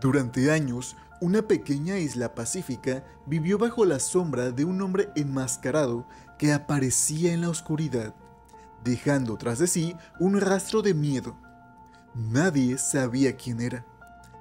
Durante años, una pequeña isla pacífica vivió bajo la sombra de un hombre enmascarado que aparecía en la oscuridad, dejando tras de sí un rastro de miedo. Nadie sabía quién era.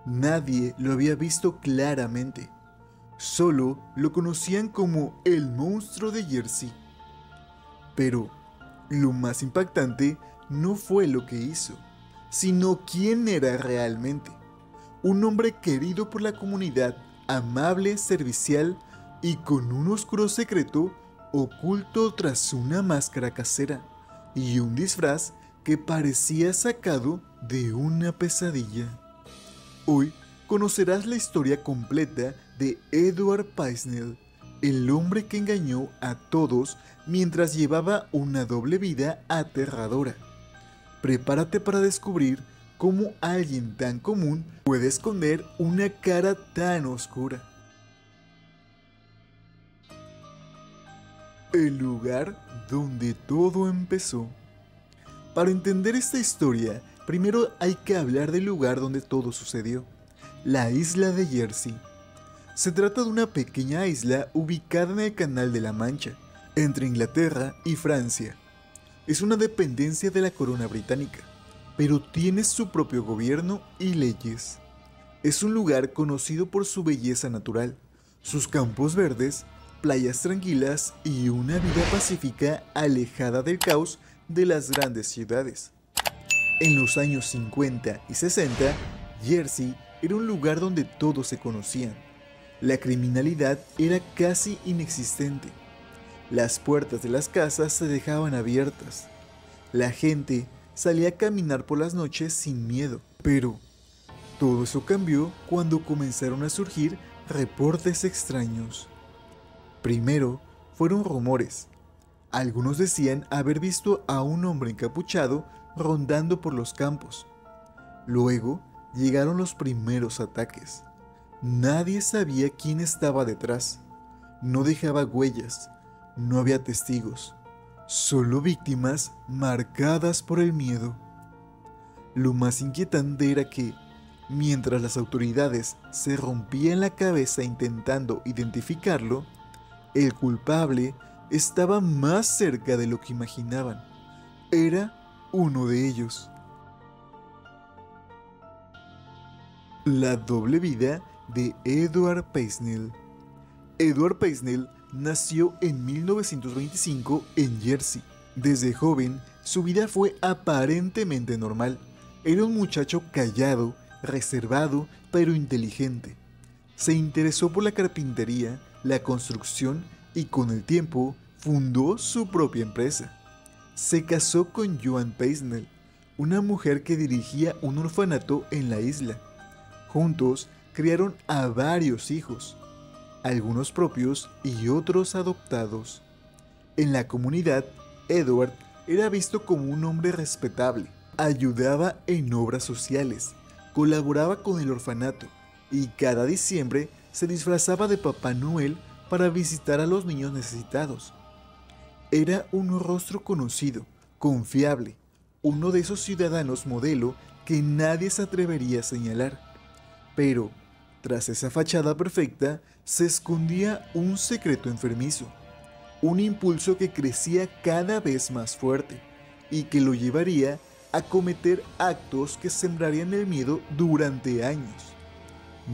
Nadie lo había visto claramente. Solo lo conocían como el monstruo de Jersey. Pero lo más impactante no fue lo que hizo, sino quién era realmente. Un hombre querido por la comunidad, amable, servicial y con un oscuro secreto oculto tras una máscara casera y un disfraz que parecía sacado de una pesadilla. Hoy conocerás la historia completa de Edward Paisnell, el hombre que engañó a todos mientras llevaba una doble vida aterradora. Prepárate para descubrir cómo alguien tan común puede esconder una cara tan oscura. El lugar donde todo empezó. Para entender esta historia, primero hay que hablar del lugar donde todo sucedió, la isla de Jersey. Se trata de una pequeña isla ubicada en el Canal de la Mancha, entre Inglaterra y Francia. Es una dependencia de la corona británica, pero tiene su propio gobierno y leyes. Es un lugar conocido por su belleza natural, sus campos verdes, playas tranquilas y una vida pacífica alejada del caos de las grandes ciudades. En los años 50 y 60, Jersey era un lugar donde todos se conocían. La criminalidad era casi inexistente. Las puertas de las casas se dejaban abiertas. La gente salía a caminar por las noches sin miedo. Pero todo eso cambió cuando comenzaron a surgir reportes extraños. Primero fueron rumores. Algunos decían haber visto a un hombre encapuchado rondando por los campos. Luego llegaron los primeros ataques. Nadie sabía quién estaba detrás. No dejaba huellas. No había testigos. Solo víctimas marcadas por el miedo. Lo más inquietante era que, mientras las autoridades se rompían la cabeza intentando identificarlo, el culpable estaba más cerca de lo que imaginaban. Era uno de ellos. La doble vida de Edward Paisnell. Edward Paisnell nació en 1925 en Jersey. Desde joven, su vida fue aparentemente normal. Era un muchacho callado, reservado, pero inteligente. Se interesó por la carpintería, la construcción y con el tiempo fundó su propia empresa. Se casó con Joan Paisnell, una mujer que dirigía un orfanato en la isla. Juntos criaron a varios hijos, algunos propios y otros adoptados. En la comunidad, Edward era visto como un hombre respetable. Ayudaba en obras sociales, colaboraba con el orfanato y cada diciembre se disfrazaba de Papá Noel para visitar a los niños necesitados. Era un rostro conocido, confiable, uno de esos ciudadanos modelo que nadie se atrevería a señalar. Pero, tras esa fachada perfecta, se escondía un secreto enfermizo, un impulso que crecía cada vez más fuerte y que lo llevaría a cometer actos que sembrarían el miedo durante años.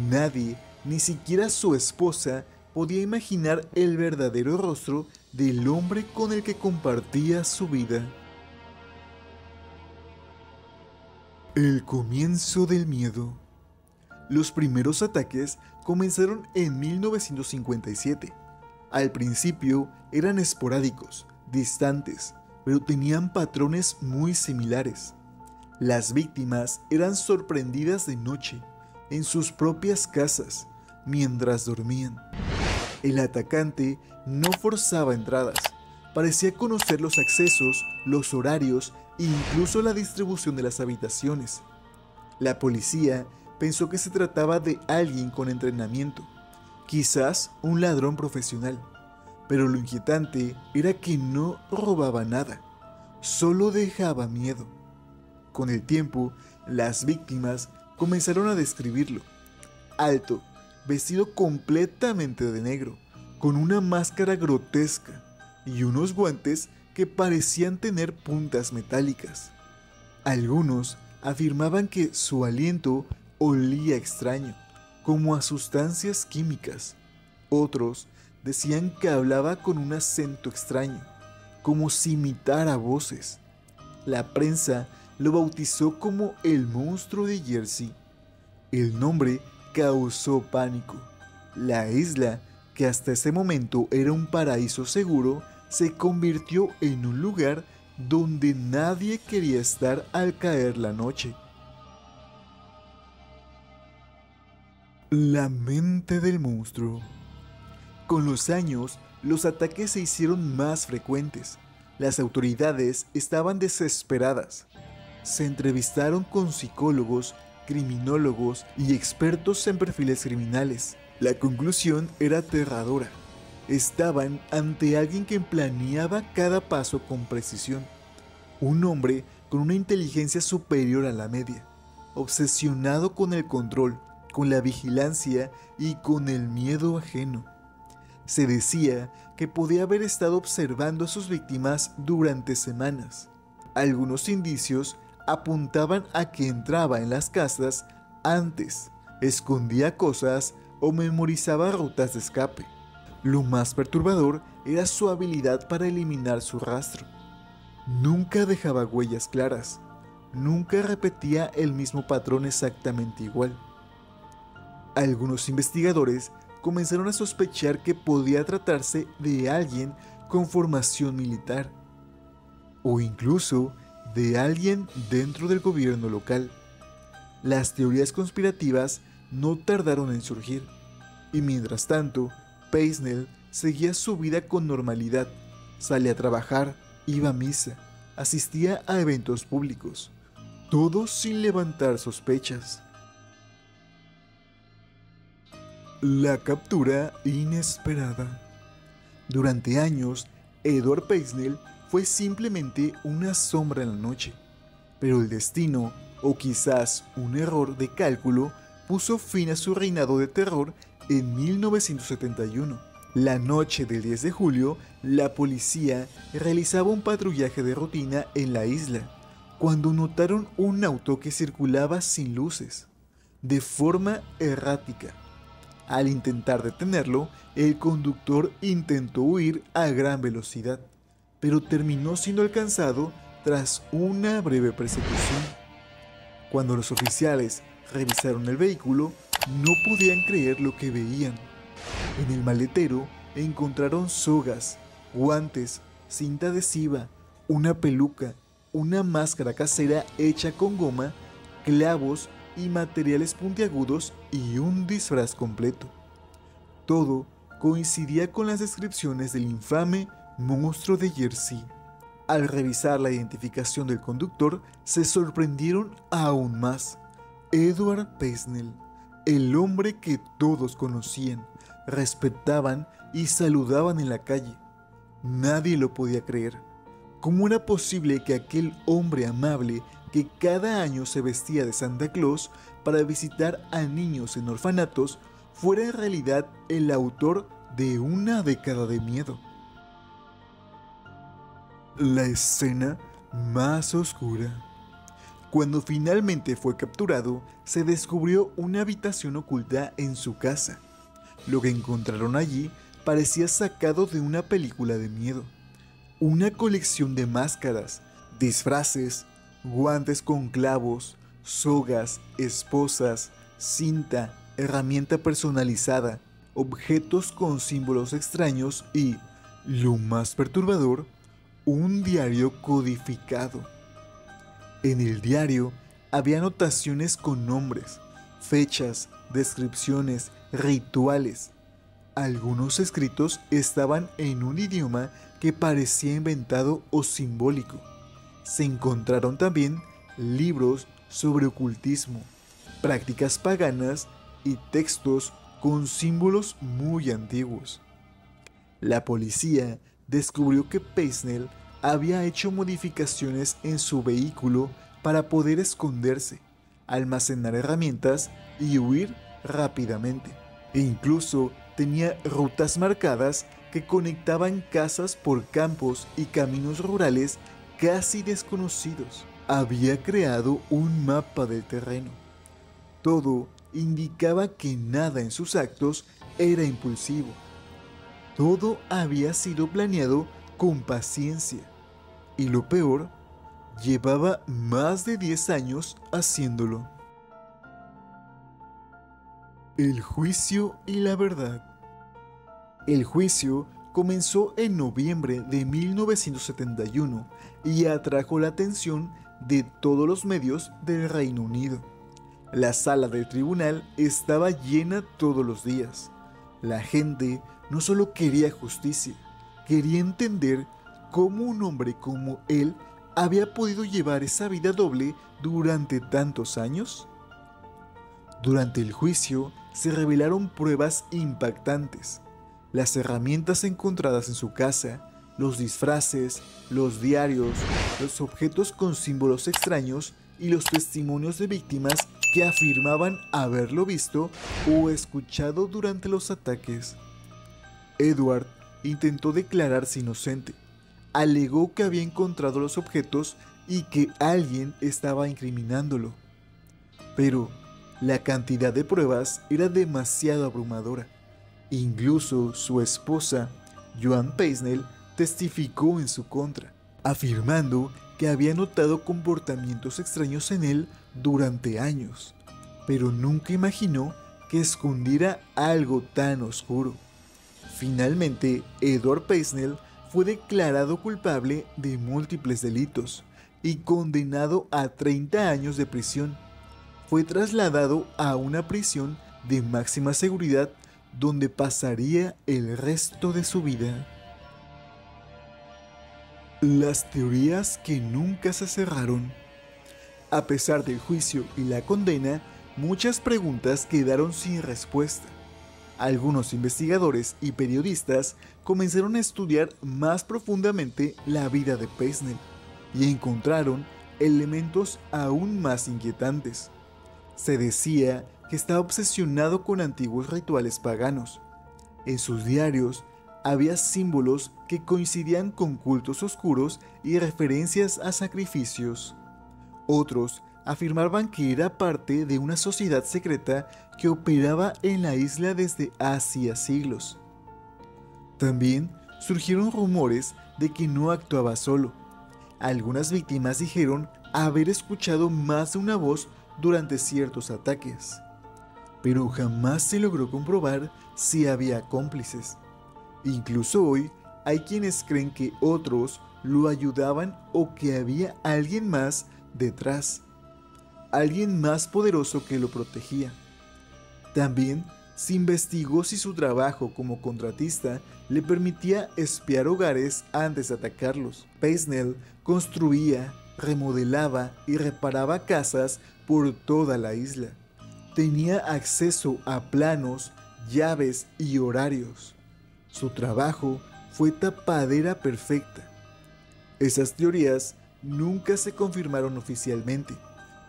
Nadie, ni siquiera su esposa, podía imaginar el verdadero rostro del hombre con el que compartía su vida. El comienzo del miedo. Los primeros ataques comenzaron en 1957. Al principio eran esporádicos, distantes, pero tenían patrones muy similares. Las víctimas eran sorprendidas de noche, en sus propias casas, mientras dormían. El atacante no forzaba entradas, parecía conocer los accesos, los horarios e incluso la distribución de las habitaciones. La policía pensó que se trataba de alguien con entrenamiento, quizás un ladrón profesional, pero lo inquietante era que no robaba nada, solo dejaba miedo. Con el tiempo, las víctimas comenzaron a describirlo. alto, vestido completamente de negro, con una máscara grotesca y unos guantes que parecían tener puntas metálicas. Algunos afirmaban que su aliento olía extraño, como a sustancias químicas. Otros decían que hablaba con un acento extraño, como si imitara voces. La prensa lo bautizó como el monstruo de Jersey. El nombre causó pánico. La isla, que hasta ese momento era un paraíso seguro, se convirtió en un lugar donde nadie quería estar al caer la noche. La mente del monstruo. Con los años, los ataques se hicieron más frecuentes. Las autoridades estaban desesperadas. Se entrevistaron con psicólogos, criminólogos y expertos en perfiles criminales. La conclusión era aterradora. Estaban ante alguien que planeaba cada paso con precisión. Un hombre con una inteligencia superior a la media, obsesionado con el control, con la vigilancia y con el miedo ajeno. Se decía que podía haber estado observando a sus víctimas durante semanas. Algunos indicios apuntaban a que entraba en las casas antes, escondía cosas o memorizaba rutas de escape. Lo más perturbador era su habilidad para eliminar su rastro. Nunca dejaba huellas claras, nunca repetía el mismo patrón exactamente igual. Algunos investigadores comenzaron a sospechar que podía tratarse de alguien con formación militar, o incluso de alguien dentro del gobierno local. Las teorías conspirativas no tardaron en surgir, y mientras tanto, Peisnel seguía su vida con normalidad. Salía a trabajar, iba a misa, asistía a eventos públicos, todo sin levantar sospechas. La captura inesperada. Durante años, Edward Peisnel fue simplemente una sombra en la noche, pero el destino, o quizás un error de cálculo, puso fin a su reinado de terror en 1971. La noche del 10 de julio, la policía realizaba un patrullaje de rutina en la isla, cuando notaron un auto que circulaba sin luces, de forma errática. Al intentar detenerlo, el conductor intentó huir a gran velocidad, pero terminó siendo alcanzado tras una breve persecución. Cuando los oficiales revisaron el vehículo, no podían creer lo que veían. En el maletero encontraron sogas, guantes, cinta adhesiva, una peluca, una máscara casera hecha con goma, clavos y materiales puntiagudos y un disfraz completo. Todo coincidía con las descripciones del infame monstruo de Jersey. Al revisar la identificación del conductor, se sorprendieron aún más. Edward Peisnel, el hombre que todos conocían, respetaban y saludaban en la calle. Nadie lo podía creer. ¿Cómo era posible que aquel hombre amable que cada año se vestía de Santa Claus para visitar a niños en orfanatos fuera en realidad el autor de una década de miedo? La escena más oscura. Cuando finalmente fue capturado, se descubrió una habitación oculta en su casa. Lo que encontraron allí parecía sacado de una película de miedo. Una colección de máscaras, disfraces, guantes con clavos, sogas, esposas, cinta, herramienta personalizada, objetos con símbolos extraños y, lo más perturbador, un diario codificado. En el diario había anotaciones con nombres, fechas, descripciones, rituales. Algunos escritos estaban en un idioma que parecía inventado o simbólico. Se encontraron también libros sobre ocultismo, prácticas paganas y textos con símbolos muy antiguos. La policía descubrió que Peisnel había hecho modificaciones en su vehículo para poder esconderse, almacenar herramientas y huir rápidamente e incluso tenía rutas marcadas que conectaban casas por campos y caminos rurales casi desconocidos. Había creado un mapa del terreno. Todo indicaba que nada en sus actos era impulsivo. Todo había sido planeado con paciencia. Y lo peor, llevaba más de 10 años haciéndolo. El juicio y la verdad. El juicio comenzó en noviembre de 1971 y atrajo la atención de todos los medios del Reino Unido. La sala del tribunal estaba llena todos los días. La gente no solo quería justicia, quería entender cómo un hombre como él había podido llevar esa vida doble durante tantos años. Durante el juicio se revelaron pruebas impactantes. Las herramientas encontradas en su casa, los disfraces, los diarios, los objetos con símbolos extraños y los testimonios de víctimas que afirmaban haberlo visto o escuchado durante los ataques. Edward intentó declararse inocente. Alegó que había encontrado los objetos y que alguien estaba incriminándolo. Pero la cantidad de pruebas era demasiado abrumadora. Incluso su esposa, Joan Peisnell, testificó en su contra, afirmando que había notado comportamientos extraños en él durante años, pero nunca imaginó que escondiera algo tan oscuro. Finalmente, Edward Peisnell fue declarado culpable de múltiples delitos y condenado a 30 años de prisión. Fue trasladado a una prisión de máxima seguridad donde pasaría el resto de su vida. Las teorías que nunca se cerraron. A pesar del juicio y la condena, muchas preguntas quedaron sin respuesta. Algunos investigadores y periodistas comenzaron a estudiar más profundamente la vida de Peisnell y encontraron elementos aún más inquietantes. Se decía que estaba obsesionado con antiguos rituales paganos. En sus diarios había símbolos que coincidían con cultos oscuros y referencias a sacrificios. Otros afirmaban que era parte de una sociedad secreta que operaba en la isla desde hacía siglos. También surgieron rumores de que no actuaba solo. Algunas víctimas dijeron haber escuchado más de una voz durante ciertos ataques, pero jamás se logró comprobar si había cómplices. Incluso hoy hay quienes creen que otros lo ayudaban o que había alguien más detrás, alguien más poderoso que lo protegía. También se investigó si su trabajo como contratista le permitía espiar hogares antes de atacarlos. Peisnell construía, remodelaba y reparaba casas por toda la isla. Tenía acceso a planos, llaves y horarios. Su trabajo fue tapadera perfecta. Esas teorías nunca se confirmaron oficialmente,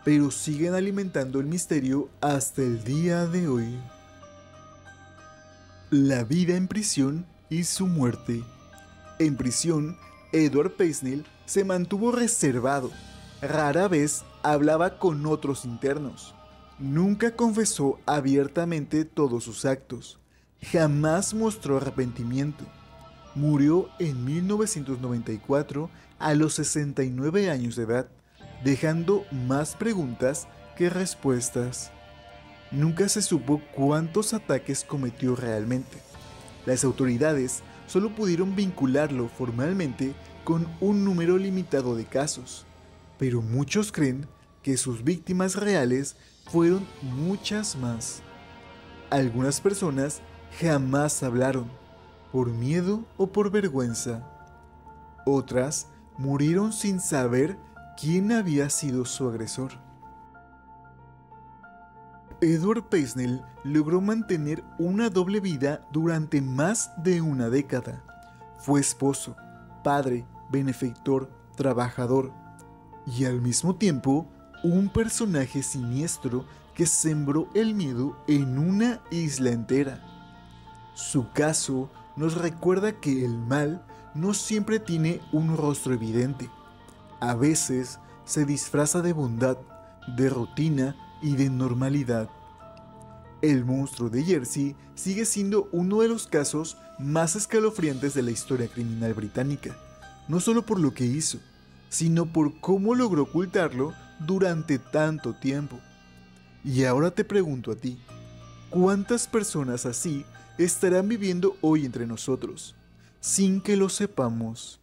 pero siguen alimentando el misterio hasta el día de hoy. La vida en prisión y su muerte. En prisión, Edward Peisnell se mantuvo reservado. Rara vez hablaba con otros internos. Nunca confesó abiertamente todos sus actos. Jamás mostró arrepentimiento. Murió en 1994 a los 69 años de edad, dejando más preguntas que respuestas. Nunca se supo cuántos ataques cometió realmente. Las autoridades solo pudieron vincularlo formalmente con un número limitado de casos, pero muchos creen que sus víctimas reales fueron muchas más. Algunas personas jamás hablaron, por miedo o por vergüenza. Otras murieron sin saber quién había sido su agresor. Edward Peisnell logró mantener una doble vida durante más de una década. Fue esposo, padre, benefactor, trabajador y al mismo tiempo un personaje siniestro que sembró el miedo en una isla entera. Su caso nos recuerda que el mal no siempre tiene un rostro evidente. A veces se disfraza de bondad, de rutina y de normalidad. El monstruo de Jersey sigue siendo uno de los casos más escalofriantes de la historia criminal británica, no solo por lo que hizo, sino por cómo logró ocultarlo durante tanto tiempo. Y ahora te pregunto a ti, ¿cuántas personas así estarán viviendo hoy entre nosotros, sin que lo sepamos?